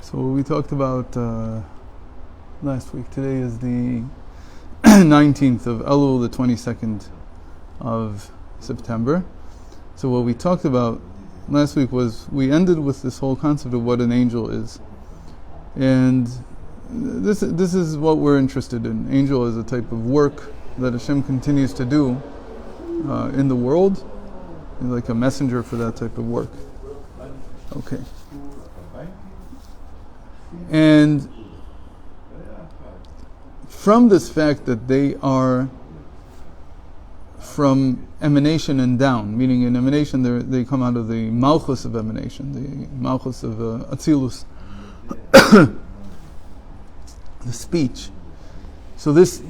So we talked about last week. Today is the 19th of Elul, the 22nd of September. So what we talked about last week was we ended with this whole concept of what an angel is. And this is what we're interested in. Angel is a type of work that Hashem continues to do in the world. He's like a messenger for that type of work. Okay. And from this fact that they are from emanation and down, meaning in emanation they come out of the malchus of emanation, the malchus of Atzilus, the speech. So there's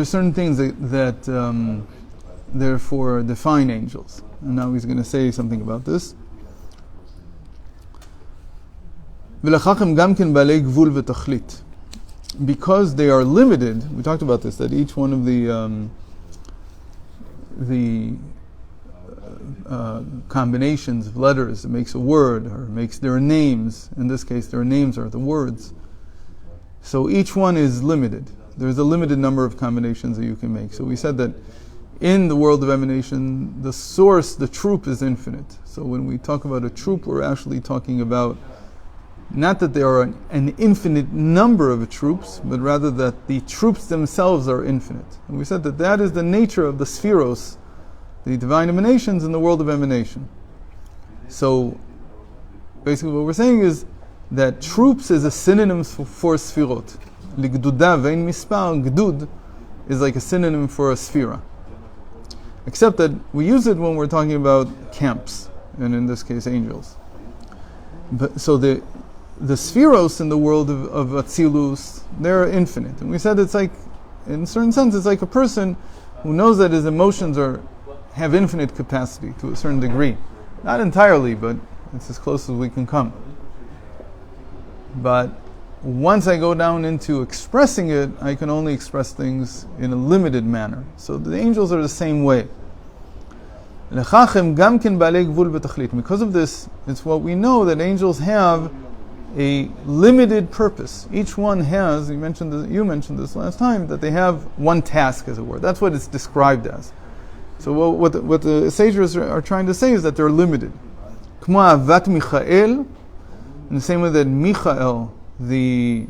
certain things that therefore define angels. And now he's going to say something about this. Because they are limited, we talked about this, that each one of the combinations of letters that makes a word, or makes their names, in this case their names are the words. So each one is limited. There's a limited number of combinations that you can make. So we said that in the world of emanation, the source, the troop, is infinite. So when we talk about a troop, we're actually talking about not that there are an infinite number of troops, but rather that the troops themselves are infinite. And we said that that is the nature of the spheros, the divine emanations in the world of emanation. So basically what we're saying is that troops is a synonym for sphirot. Ligduda vein mispar, gdud is like a synonym for a sphera. Except that we use it when we're talking about camps, and in this case angels. But so the spheros in the world of Atzilus, they're infinite. And we said it's like, in a certain sense, it's like a person who knows that his emotions have infinite capacity to a certain degree. Not entirely, but it's as close as we can come. But once I go down into expressing it, I can only express things in a limited manner. So the angels are the same way. Because of this, it's what we know, that angels have a limited purpose. Each one has, you mentioned this last time, that they have one task, as it were. That's what it's described as. So what the sages are trying to say is that they're limited. In the same way that Michael, the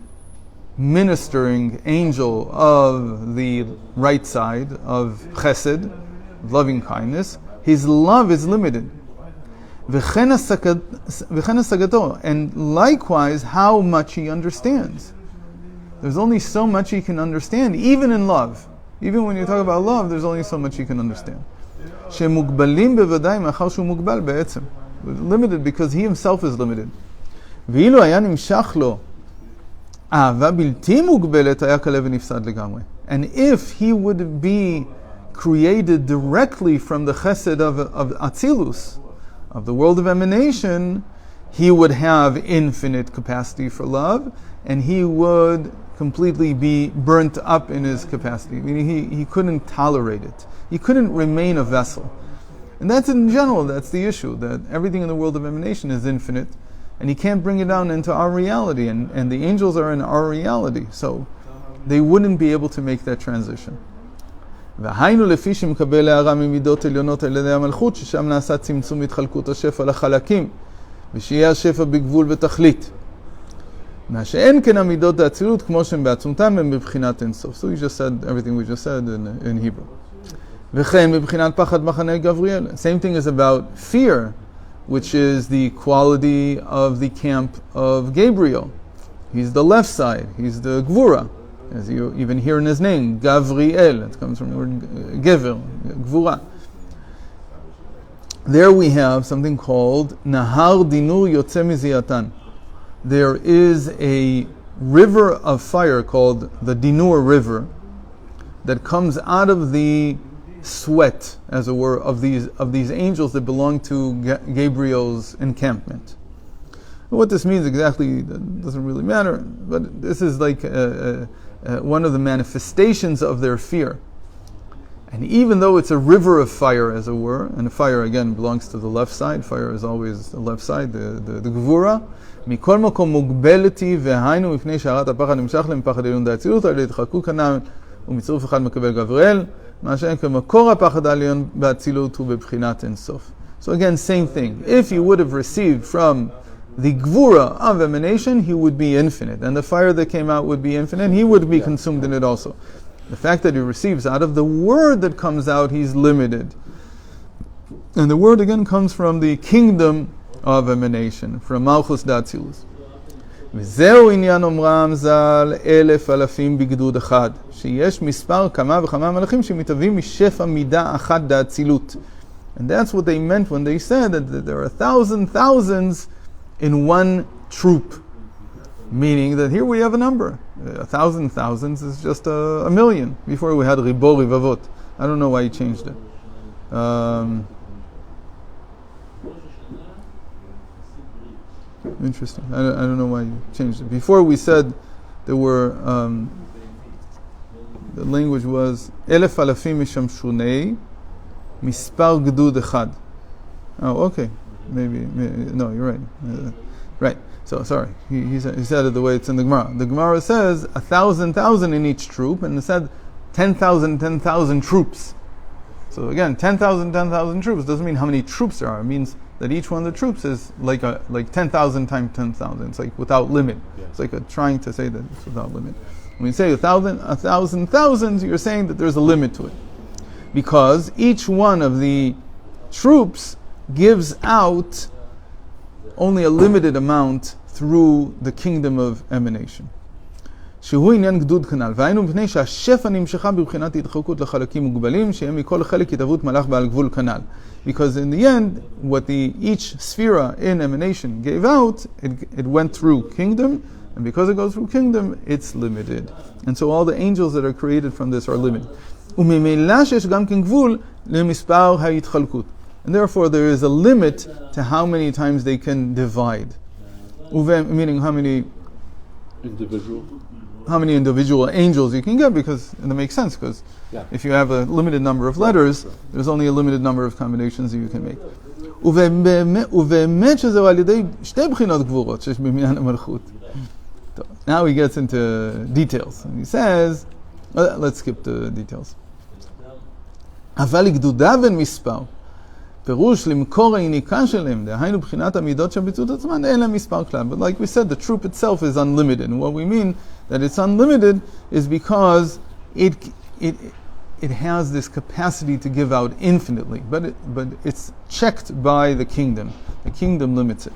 ministering angel of the right side of chesed, loving kindness, his love is limited. And likewise, how much he understands. There's only so much he can understand, even in love. Even when you talk about love, there's only so much he can understand. Limited because he himself is limited. And if he would be created directly from the chesed of Atzilus, of the world of emanation, he would have infinite capacity for love, and he would completely be burnt up in his capacity. Meaning he couldn't tolerate it. He couldn't remain a vessel. And that's in general, that's the issue, that everything in the world of emanation is infinite, and he can't bring it down into our reality, and the angels are in our reality, so they wouldn't be able to make that transition. והיינו לפי שמקבל הערה ממידות עליונות על ידי המלכות, ששם נעשה צמצום התחלקות השפע לחלקים, ושיהיה השפע בגבול ותכלית. מה שאין כן המידות האצילות, כמו שהם בעצמותם, הם בבחינת אינסוף. So we just said everything we just said in Hebrew. וכן בבחינת פחד מחנה גבריאל. Same thing is about fear, which is the quality of the camp of Gabriel. He's the left side, he's the gvura. As you even hear in his name, Gavriel. It comes from the word Gever, Gvura. There we have something called Nahar Dinur Yotze Miziatan. There is a river of fire called the Dinur River that comes out of the sweat, as it were, of these angels that belong to Gabriel's encampment. What this means exactly doesn't really matter, but this is like one of the manifestations of their fear. And even though it's a river of fire, as it were, and the fire again belongs to the left side, fire is always the left side, the Gvura, מכל מקום מוגבלתי, והיינו מפני שהרת הפחד נמשך להם פחד עליון דאצילות, על ידי התחלקות כנען ומצרוף אחד מקבל גבריאל, מה שאין כמקור הפחד העליון באצילות הוא בבחינת אינסוף. So again, same thing. If you would have received from the gvura of emanation, he would be infinite. And the fire that came out would be infinite. He would be consumed in it also. The fact that he receives out of the word that comes out, he's limited. And the word again comes from the kingdom of emanation, from Malchus Datzilus. וזהו עניין אומרם ז"ל 1,000 בגדוד אחד, שיש מספר כמה וכמה מלאכים שמתהווים משפע מידה אחת דאצילות. And that's what they meant when they said that there are thousands in one troop. Meaning that here we have a number. 1,000 thousands is just a million. Before we had Ribor Rivavot. I don't know why he changed it. Interesting. I don't know why you changed it. Before we said there were, the language was 1,000 mishamshunei mispar gdud echad. Oh, okay. Maybe no, you're right. Right. So sorry, he said it the way it's in the Gemara. The Gemara says 1,000 in each troop, and it said 10,000 troops. So again, 10,000 troops doesn't mean how many troops there are. It means that each one of the troops is like 10,000 times 10,000. It's like without limit. Yeah. It's like trying to say that it's without limit. When you say 1,000 thousands, you're saying that there's a limit to it, because each one of the troops gives out only a limited amount through the kingdom of emanation. שהוא עניין גדוד כנ"ל, והיינו מפני שהשפע נמשכה בבחינת התחלקות לחלקים מוגבלים, שהם מכל חלק התהוות מלאך בעל גבול כנ"ל. Because in the end, what each sphera in emanation gave out, it went through kingdom, and because it goes through kingdom, it's limited. And so all the angels that are created from this are limited. וממילא שיש גם כן גבול למספר ההתחלקות. And therefore there is a limit to how many times they can divide. Meaning how many individual angels you can get, because and that makes sense, because if you have a limited number of letters, there's only a limited number of combinations that you can make. Now he gets into details. And he says, let's skip the details. פירוש למקור העיניקה שלהם, דהיינו בחינת המידות שהביצות עצמן, אין להם מספר כלל. But like we said, the troop itself is unlimited. And what we mean that it's unlimited is because it has this capacity to give out infinitely. But it's checked by the kingdom. The kingdom limits it.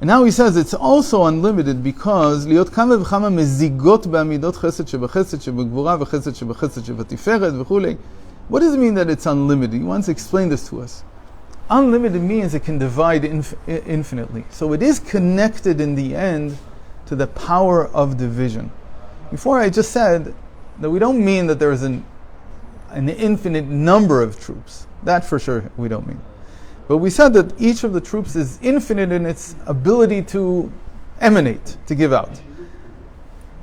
And now he says it's also unlimited because להיות כמה וכמה מזיגות בעמידות חסד שבחסד שבגבורה וחסד שבחסד שבתפארת וכולי. What does it mean that it's unlimited? He wants to explain this to us. Unlimited means it can divide infinitely. So it is connected in the end to the power of division. Before I just said that we don't mean that there is an infinite number of troops. That for sure we don't mean. But we said that each of the troops is infinite in its ability to emanate, to give out.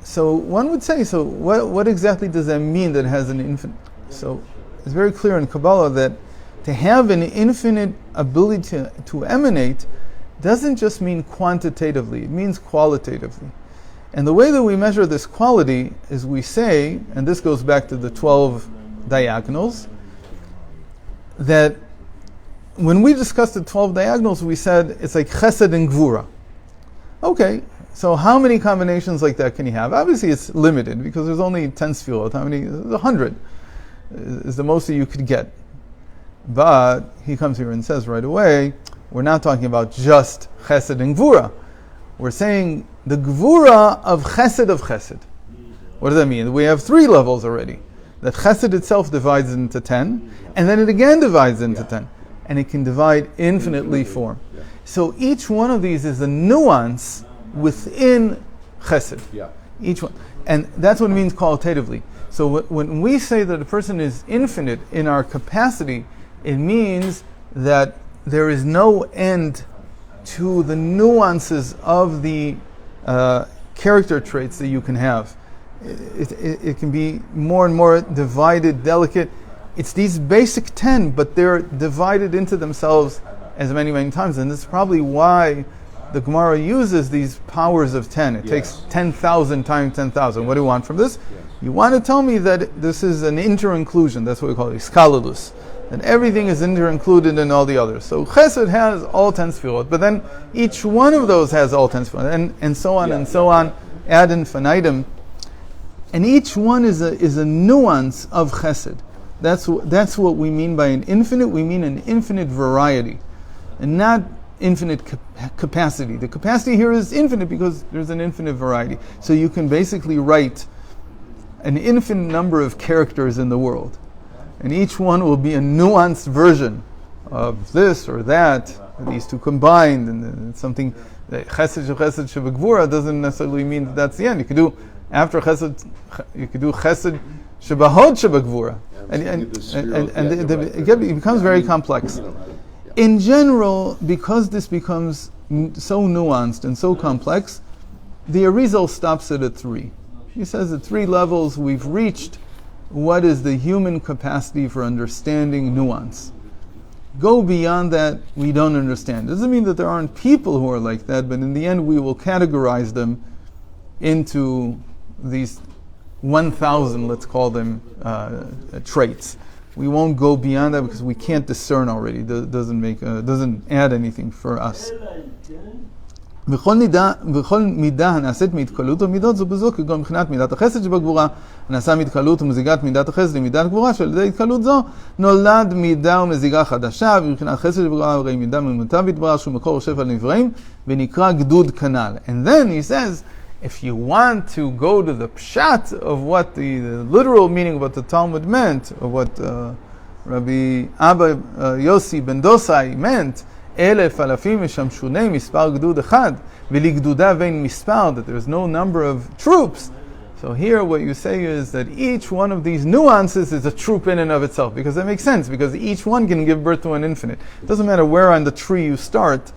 So one would say, so what exactly does that mean that it has an infinite? So it's very clear in Kabbalah that to have an infinite ability to emanate doesn't just mean quantitatively, it means qualitatively. And the way that we measure this quality is we say, and this goes back to the 12 diagonals, that when we discussed the 12 diagonals, we said it's like chesed and gvura. Okay, so how many combinations like that can you have? Obviously it's limited because there's only 10 sfirot. How many? 100 is the most that you could get. But he comes here and says right away, we're not talking about just chesed and gvura. We're saying the gvura of chesed. What does that mean? We have 3 levels already. That chesed itself divides into 10, and then it again divides into 10. And it can divide infinitely form. So each one of these is a nuance within chesed. Each one. And that's what it means qualitatively. So when we say that a person is infinite in our capacity, it means that there is no end to the nuances of the character traits that you can have. It can be more and more divided, delicate. It's these basic 10, but they're divided into themselves as many times. And this is probably why the Gemara uses these powers of 10. It takes 10,000 times 10,000. What do you want from this? Yes. You want to tell me that this is an inter-inclusion. That's what we call it, Chassidus. And everything is inter-included in all the others. So Chesed has all 10 Sefirot, but then each one of those has all 10 Sefirot, and so on and so on, ad infinitum. And each one is a nuance of Chesed. That's what we mean by an infinite. We mean an infinite variety, and not infinite capacity. The capacity here is infinite because there's an infinite variety. So you can basically write an infinite number of characters in the world, and each one will be a nuanced version of this or that, these two combined, and something that Chesed Shebegvura doesn't necessarily mean that that's the end. You could do after Chesed, you could do Chesed Shebahod Shebegvura, and it becomes very complex. In general, because this becomes so nuanced and so complex, the Arizal stops it at 3. He says at 3 levels we've reached what is the human capacity for understanding nuance. Go beyond that, we don't understand. Doesn't mean that there aren't people who are like that, but in the end we will categorize them into these 1,000, let's call them, traits. We won't go beyond that because we can't discern already. Doesn't add anything for us. בכל מידה הנעשית מהתקלות ומידות זו בזו כגון מבחינת מידת החסד שבגבורה הנעשה מהתקלות ומזיגת מידת החסד למידת גבורה שעל ידי התקלות זו נולד מידה ומזיגה חדשה ומבחינת חסד שבגבורה הרי מידה ממותה והתברר שהוא מקור שפע לנבראים ונקרא גדוד כנ"ל. And then he says, if you want to go to the pshat of what the literal meaning of what the Talmud meant, or what Rabbi Abba Yossi ben Dosai meant, אלף אלפים משמשוני מספר גדוד אחד ולגדודה ואין מספר, that there's no number of troops. So here what you say is that each one of these nuances is a troop in and of itself, because that makes sense, because each one can give birth to an infinite. It doesn't matter where on the tree you start,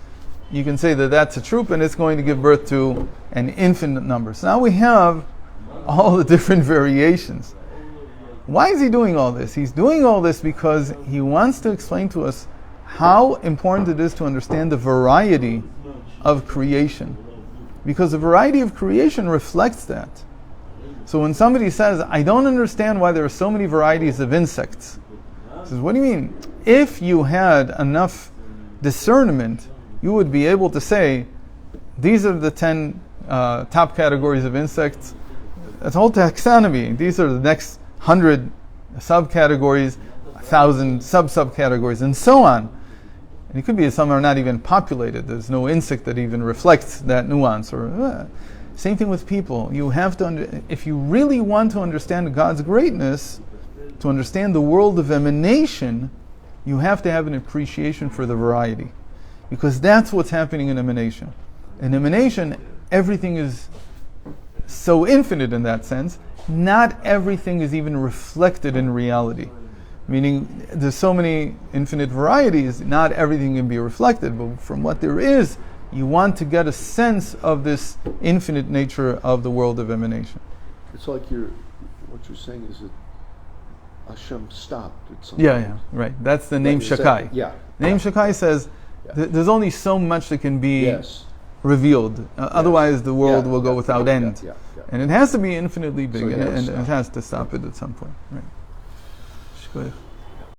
you can say that that's a troop and it's going to give birth to an infinite number. So now we have all the different variations. Why is he doing all this? He's doing all this because he wants to explain to us how important it is to understand the variety of creation. Because the variety of creation reflects that. So when somebody says, I don't understand why there are so many varieties of insects, he says, what do you mean? If you had enough discernment, you would be able to say, these are the 10 top categories of insects. That's whole taxonomy. These are the next 100 subcategories, 1,000 sub-subcategories, and so on. And it could be that some are not even populated. There's no insect that even reflects that nuance. Or same thing with people. You have to, if you really want to understand God's greatness, to understand the world of emanation, you have to have an appreciation for the variety, because that's what's happening in emanation. In emanation, everything is so infinite in that sense. Not everything is even reflected in reality. Meaning, there's so many infinite varieties, not everything can be reflected, but from what there is, you want to get a sense of this infinite nature of the world of emanation. It's like what you're saying is that Hashem stopped at some point. Right. That's the name Shakai. Name Shakai says there's only so much that can be revealed. Otherwise, the world will go without end. And it has to be infinitely big, and it has to stop it at some point. Right.